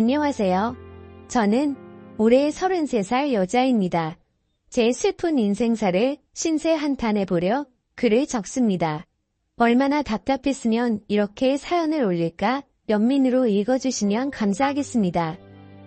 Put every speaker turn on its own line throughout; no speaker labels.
안녕하세요. 저는 올해 33살 여자입니다. 제 슬픈 인생사를 신세 한탄해 보려 글을 적습니다. 얼마나 답답했으면 이렇게 사연을 올릴까 연민으로 읽어주시면 감사하겠습니다.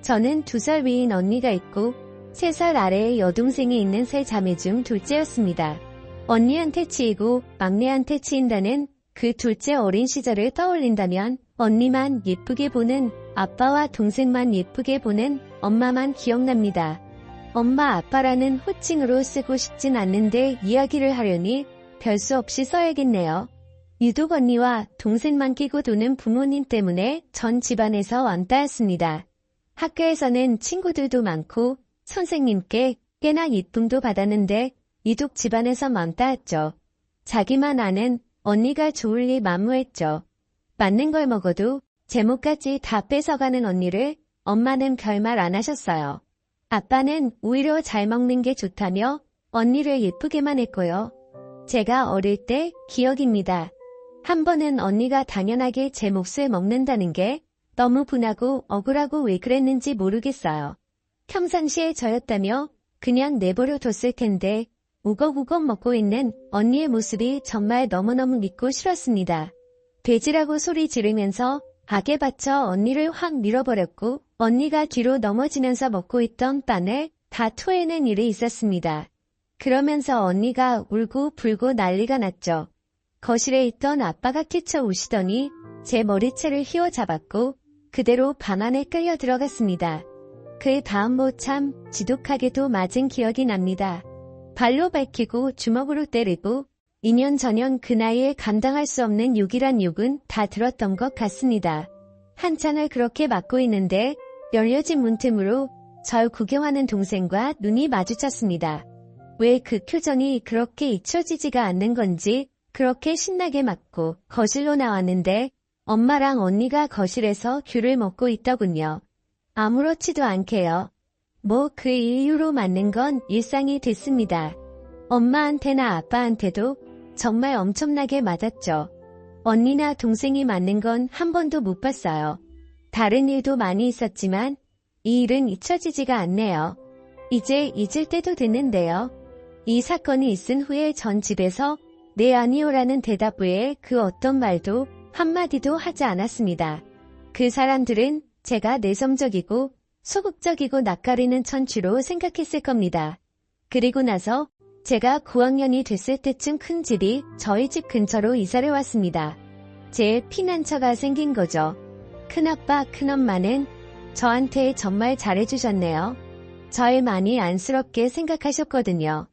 저는 2살 위인 언니가 있고 3살 아래의 여동생이 있는 세 자매 중 둘째였습니다. 언니한테 치이고 막내한테 치인다는 그 둘째 어린 시절을 떠올린다면 언니만 예쁘게 보는 아빠와 동생만 예쁘게 보는 엄마만 기억납니다. 엄마 아빠라는 호칭으로 쓰고 싶진 않는데 이야기를 하려니 별 수 없이 써야겠네요. 유독 언니와 동생만 끼고 도는 부모님 때문에 전 집안에서 왕따였습니다. 학교에서는 친구들도 많고 선생님께 꽤나 이쁨도 받았는데 유독 집안에서 왕따였죠. 자기만 아는 언니가 좋을 리 만무했죠. 맞는 걸 먹어도 제목까지 다 뺏어가는 언니를 엄마는 별말 안 하셨어요. 아빠는 오히려 잘 먹는 게 좋다며 언니를 예쁘게만 했고요. 제가 어릴 때 기억입니다. 한 번은 언니가 당연하게 제 몫을 먹는다는 게 너무 분하고 억울하고 왜 그랬는지 모르겠어요. 평상시에 저였다며 그냥 내버려 뒀을 텐데 우걱우걱 먹고 있는 언니의 모습이 정말 너무너무 믿고 싫었습니다. 돼지라고 소리 지르면서 악에 받쳐 언니를 확 밀어버렸고 언니가 뒤로 넘어지면서 먹고 있던 빵을 다 토해낸 일이 있었습니다. 그러면서 언니가 울고 불고 난리가 났죠. 거실에 있던 아빠가 끼쳐 우시더니 제 머리채를 휘어잡았고 그대로 방 안에 끌려 들어갔습니다. 그 다음 뭐 참 지독하게도 맞은 기억이 납니다. 발로 밟히고 주먹으로 때리고 2년 전년 그 나이에 감당할 수 없는 욕이란 욕은 다 들었던 것 같습니다. 한창을 그렇게 맞고 있는데 열려진 문틈으로 절 구경하는 동생과 눈이 마주쳤습니다. 왜 그 표정이 그렇게 잊혀지지가 않는 건지 그렇게 신나게 맞고 거실로 나왔는데 엄마랑 언니가 거실에서 귤을 먹고 있더군요. 아무렇지도 않게요. 뭐 그 이유로 맞는 건 일상이 됐습니다. 엄마한테나 아빠한테도 정말 엄청나게 맞았죠. 언니나 동생이 맞는 건 한 번도 못 봤어요. 다른 일도 많이 있었지만 이 일은 잊혀지지가 않네요. 이제 잊을 때도 됐는데요. 이 사건이 있은 후에 전 집에서 네 아니요라는 대답 외에 그 어떤 말도 한마디도 하지 않았습니다. 그 사람들은 제가 내성적이고 소극적이고 낯가리는 천추로 생각했을 겁니다. 그리고 나서 제가 9학년이 됐을 때쯤 큰 집이 저희 집 근처로 이사를 왔습니다. 제 피난처가 생긴 거죠. 큰아빠, 큰엄마는 저한테 정말 잘해주셨네요. 절 많이 안쓰럽게 생각하셨거든요.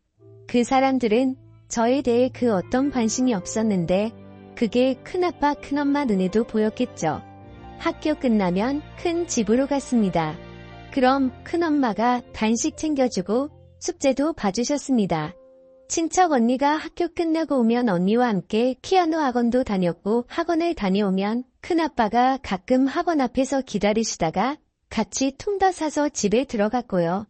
그 사람들은 저에 대해 그 어떤 관심이 없었는데 그게 큰아빠, 큰엄마 눈에도 보였겠죠. 학교 끝나면 큰 집으로 갔습니다. 그럼 큰엄마가 간식 챙겨주고 숙제도 봐주셨습니다. 친척 언니가 학교 끝나고 오면 언니와 함께 피아노 학원도 다녔고 학원을 다녀오면 큰아빠가 가끔 학원 앞에서 기다리시다가 같이 통 더 사서 집에 들어갔고요.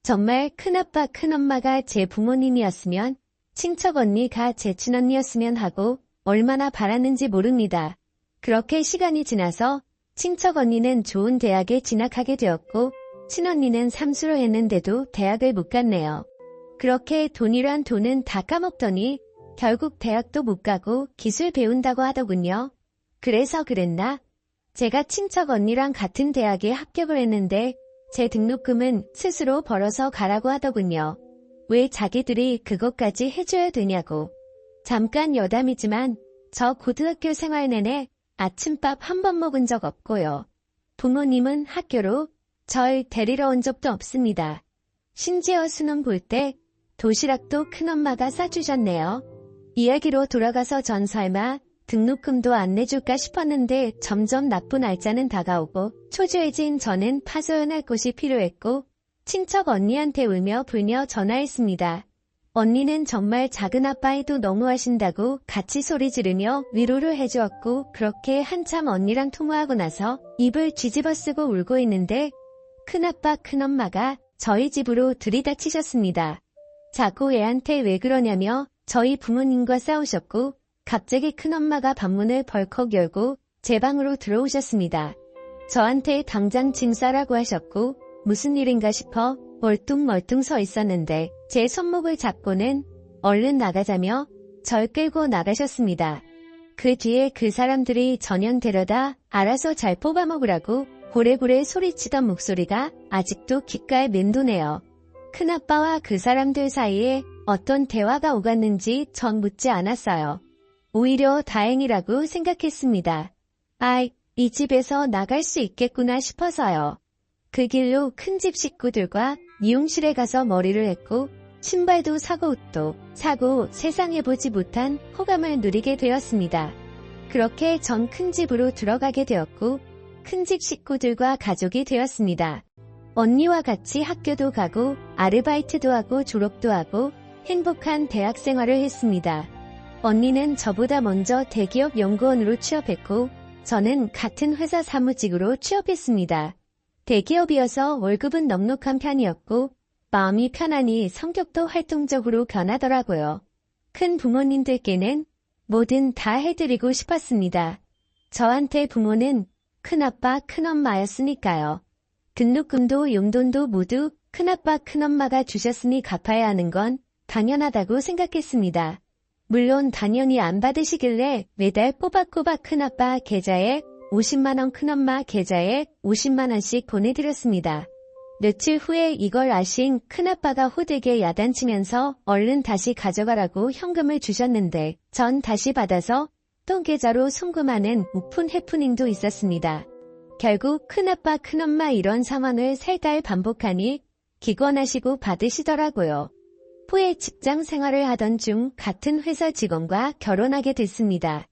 정말 큰아빠 큰엄마가 제 부모님이었으면 친척 언니가 제 친언니였으면 하고 얼마나 바랐는지 모릅니다. 그렇게 시간이 지나서 친척 언니는 좋은 대학에 진학하게 되었고 친언니는 삼수를 했는데도 대학을 못 갔네요. 그렇게 돈이란 돈은 다 까먹더니 결국 대학도 못 가고 기술 배운다고 하더군요. 그래서 그랬나? 제가 친척 언니랑 같은 대학에 합격을 했는데 제 등록금은 스스로 벌어서 가라고 하더군요. 왜 자기들이 그것까지 해줘야 되냐고. 잠깐 여담이지만 저 고등학교 생활 내내 아침밥 한 번 먹은 적 없고요. 부모님은 학교로 절 데리러 온 적도 없습니다. 심지어 수능 볼 때 도시락도 큰엄마가 싸주셨네요. 이야기로 돌아가서 전 설마 등록금도 안 내줄까 싶었는데 점점 나쁜 날짜는 다가오고 초조해진 저는 파소연할 곳이 필요했고 친척 언니한테 울며 불며 전화했습니다. 언니는 정말 작은아빠에도 너무하신다고 같이 소리 지르며 위로를 해주었고 그렇게 한참 언니랑 통화하고 나서 입을 뒤집어 쓰고 울고 있는데 큰아빠 큰엄마가 저희 집으로 들이닥치셨습니다. 자꾸 애한테 왜 그러냐며 저희 부모님과 싸우셨고 갑자기 큰엄마가 방문을 벌컥 열고 제 방으로 들어오셨습니다. 저한테 당장 짐 싸라고 하셨고 무슨 일인가 싶어 멀뚱멀뚱 서 있었는데 제 손목을 잡고는 얼른 나가자며 절 끌고 나가셨습니다. 그 뒤에 그 사람들이 저녁 데려다 알아서 잘 뽑아먹으라고 고래고래 소리치던 목소리가 아직도 귓가에 맴도네요. 큰아빠와 그 사람들 사이에 어떤 대화가 오갔는지 전 묻지 않았어요. 오히려 다행이라고 생각했습니다. 이 집에서 나갈 수 있겠구나 싶어서요. 그 길로 큰 집 식구들과 미용실에 가서 머리를 했고 신발도 사고 옷도 사고 세상에 보지 못한 호감을 누리게 되었습니다. 그렇게 전 큰 집으로 들어가게 되었고 큰 집 식구들과 가족이 되었습니다. 언니와 같이 학교도 가고 아르바이트도 하고 졸업도 하고 행복한 대학 생활을 했습니다. 언니는 저보다 먼저 대기업 연구원으로 취업했고 저는 같은 회사 사무직으로 취업했습니다. 대기업이어서 월급은 넉넉한 편이었고 마음이 편하니 성격도 활동적으로 변하더라고요. 큰 부모님들께는 뭐든 다 해드리고 싶었습니다. 저한테 부모는 큰아빠, 큰엄마였으니까요. 등록금도 용돈도 모두 큰아빠, 큰엄마가 주셨으니 갚아야 하는 건 당연하다고 생각했습니다. 물론 당연히 안 받으시길래 매달 꼬박꼬박 큰아빠 계좌에 50만원, 큰엄마 계좌에 50만원씩 보내드렸습니다. 며칠 후에 이걸 아신 큰아빠가 호되게 야단치면서 얼른 다시 가져가라고 현금을 주셨는데 전 다시 받아서 또 계좌로 송금하는 오픈 해프닝도 있었습니다. 결국 큰아빠, 큰엄마 이런 상황을 3달 반복하니 기권하시고 받으시더라고요. 후에 직장 생활을 하던 중 같은 회사 직원과 결혼하게 됐습니다.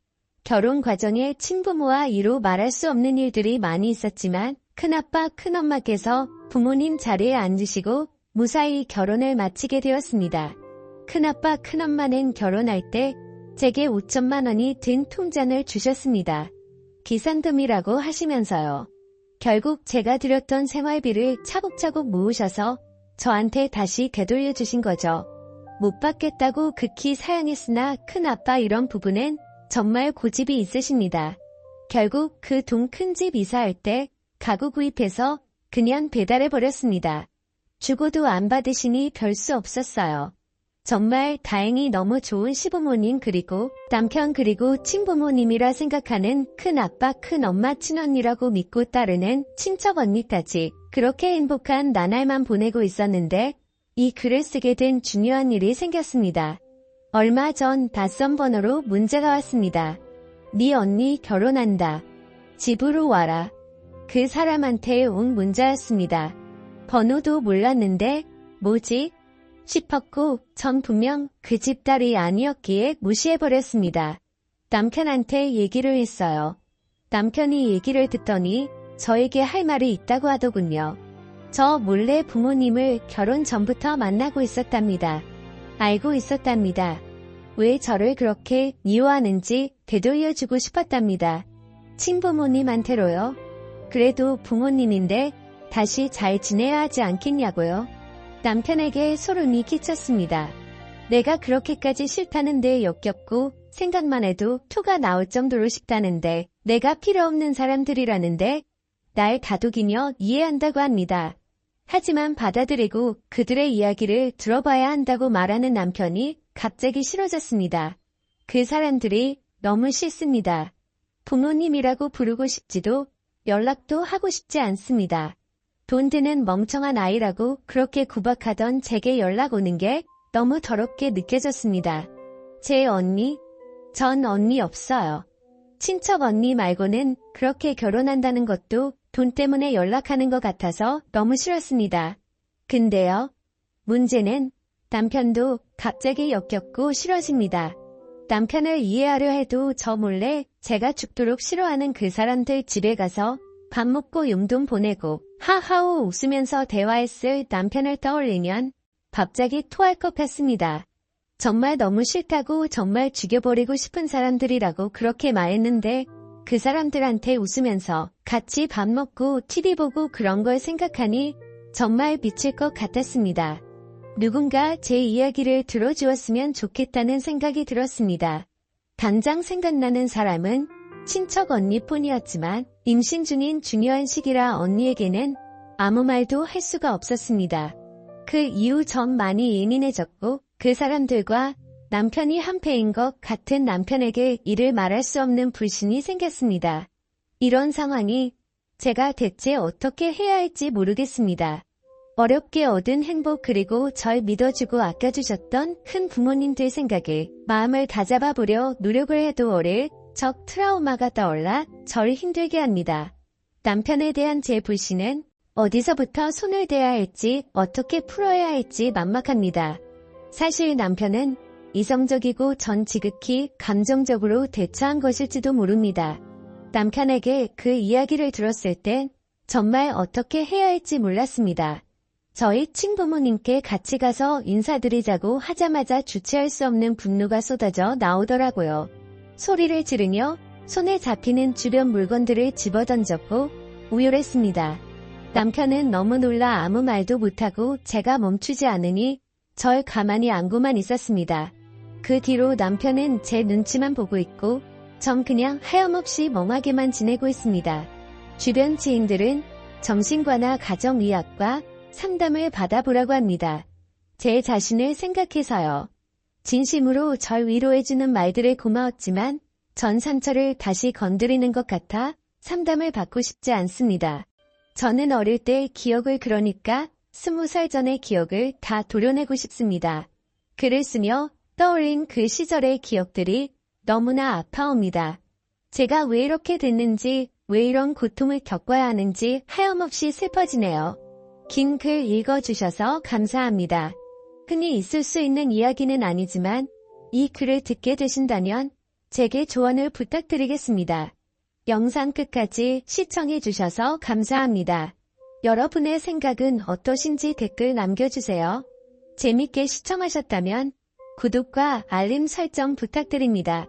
결혼 과정에 친부모와 이루 말할 수 없는 일들이 많이 있었지만 큰아빠, 큰엄마께서 부모님 자리에 앉으시고 무사히 결혼을 마치게 되었습니다. 큰아빠, 큰엄마는 결혼할 때 제게 5천만 원이 든 통장을 주셨습니다. 기산금이라고 하시면서요. 결국 제가 드렸던 생활비를 차곡차곡 모으셔서 저한테 다시 되돌려 주신 거죠. 못 받겠다고 극히 사양했으나 큰아빠 이런 부분은 정말 고집이 있으십니다. 결국 그 돈 큰 집 이사할 때 가구 구입해서 그냥 배달해버렸습니다. 주고도 안 받으시니 별 수 없었어요. 정말 다행히 너무 좋은 시부모님 그리고 남편 그리고 친부모님이라 생각하는 큰아빠 큰엄마 친언니라고 믿고 따르는 친척 언니까지 그렇게 행복한 나날만 보내고 있었는데 이 글을 쓰게 된 중요한 일이 생겼습니다. 얼마 전 낯선 번호로 문자가 왔습니다. 네 언니 결혼한다. 집으로 와라. 그 사람한테 온 문자였습니다. 번호도 몰랐는데 뭐지? 싶었고 전 분명 그 집 딸이 아니었기에 무시해버렸습니다. 남편한테 얘기를 했어요. 남편이 얘기를 듣더니 저에게 할 말이 있다고 하더군요. 저 몰래 부모님을 결혼 전부터 만나고 있었답니다. 알고 있었답니다. 왜 저를 그렇게 미워하는지 되돌려주고 싶었답니다. 친부모님한테로요. 그래도 부모님인데 다시 잘 지내야 하지 않겠냐고요. 남편에게 소름이 끼쳤습니다. 내가 그렇게까지 싫다는데 역겹고 생각만 해도 토가 나올 정도로 싶다는데 내가 필요 없는 사람들이라는데 날 다독이며 이해한다고 합니다. 하지만 받아들이고 그들의 이야기를 들어봐야 한다고 말하는 남편이 갑자기 싫어졌습니다. 그 사람들이 너무 싫습니다. 부모님이라고 부르고 싶지도 연락도 하고 싶지 않습니다. 돈 드는 멍청한 아이라고 그렇게 구박하던 제게 연락 오는 게 너무 더럽게 느껴졌습니다. 제 언니? 전 언니 없어요. 친척 언니 말고는 그렇게 결혼한다는 것도 돈 때문에 연락하는 것 같아서 너무 싫었습니다. 근데요. 문제는 남편도 갑자기 역겹고 싫어집니다. 남편을 이해하려 해도 저 몰래 제가 죽도록 싫어하는 그 사람들 집에 가서 밥 먹고 용돈 보내고 하하호 웃으면서 대화했을 남편을 떠올리면 갑자기 토할 것 같습니다. 정말 너무 싫다고 정말 죽여버리고 싶은 사람들이라고 그렇게 말했는데 그 사람들한테 웃으면서 같이 밥 먹고 TV 보고 그런 걸 생각하니 정말 미칠 것 같았습니다. 누군가 제 이야기를 들어주었으면 좋겠다는 생각이 들었습니다. 당장 생각나는 사람은 친척 언니뿐이었지만 임신 중인 중요한 시기라 언니에게는 아무 말도 할 수가 없었습니다. 그 이후 전 많이 예민해졌고 그 사람들과 남편이 한패인 것 같은 남편에게 이를 말할 수 없는 불신이 생겼습니다. 이런 상황이 제가 대체 어떻게 해야 할지 모르겠습니다. 어렵게 얻은 행복 그리고 절 믿어주고 아껴주셨던 큰 부모님들 생각에 마음을 다잡아 보려 노력을 해도 적 트라우마가 떠올라 절 힘들게 합니다. 남편에 대한 제 불신은 어디서부터 손을 대야 할지 어떻게 풀어야 할지 막막합니다. 사실 남편은 이성적이고 전 지극히 감정적으로 대처한 것일지도 모릅니다. 남편에게 그 이야기를 들었을 땐 정말 어떻게 해야 할지 몰랐습니다. 저희 친부모님께 같이 가서 인사드리자고 하자마자 주체할 수 없는 분노가 쏟아져 나오더라고요. 소리를 지르며 손에 잡히는 주변 물건들을 집어던졌고 우열했습니다. 남편은 너무 놀라 아무 말도 못하고 제가 멈추지 않으니 절 가만히 안고만 있었습니다. 그 뒤로 남편은 제 눈치만 보고 있고 전 그냥 하염없이 멍하게만 지내고 있습니다. 주변 지인들은 정신과나 가정의학과 상담을 받아보라고 합니다. 제 자신을 생각해서요. 진심으로 절 위로해주는 말들을 고마웠지만 전 상처를 다시 건드리는 것 같아 상담을 받고 싶지 않습니다. 저는 어릴 때 기억을 그러니까 20살 전의 기억을 다 도려내고 싶습니다. 글을 쓰며 떠올린 그 시절의 기억들이 너무나 아파옵니다. 제가 왜 이렇게 됐는지, 왜 이런 고통을 겪어야 하는지 하염없이 슬퍼지네요. 긴 글 읽어주셔서 감사합니다. 흔히 있을 수 있는 이야기는 아니지만 이 글을 듣게 되신다면 제게 조언을 부탁드리겠습니다. 영상 끝까지 시청해주셔서 감사합니다. 여러분의 생각은 어떠신지 댓글 남겨주세요. 재밌게 시청하셨다면 구독과 알림 설정 부탁드립니다.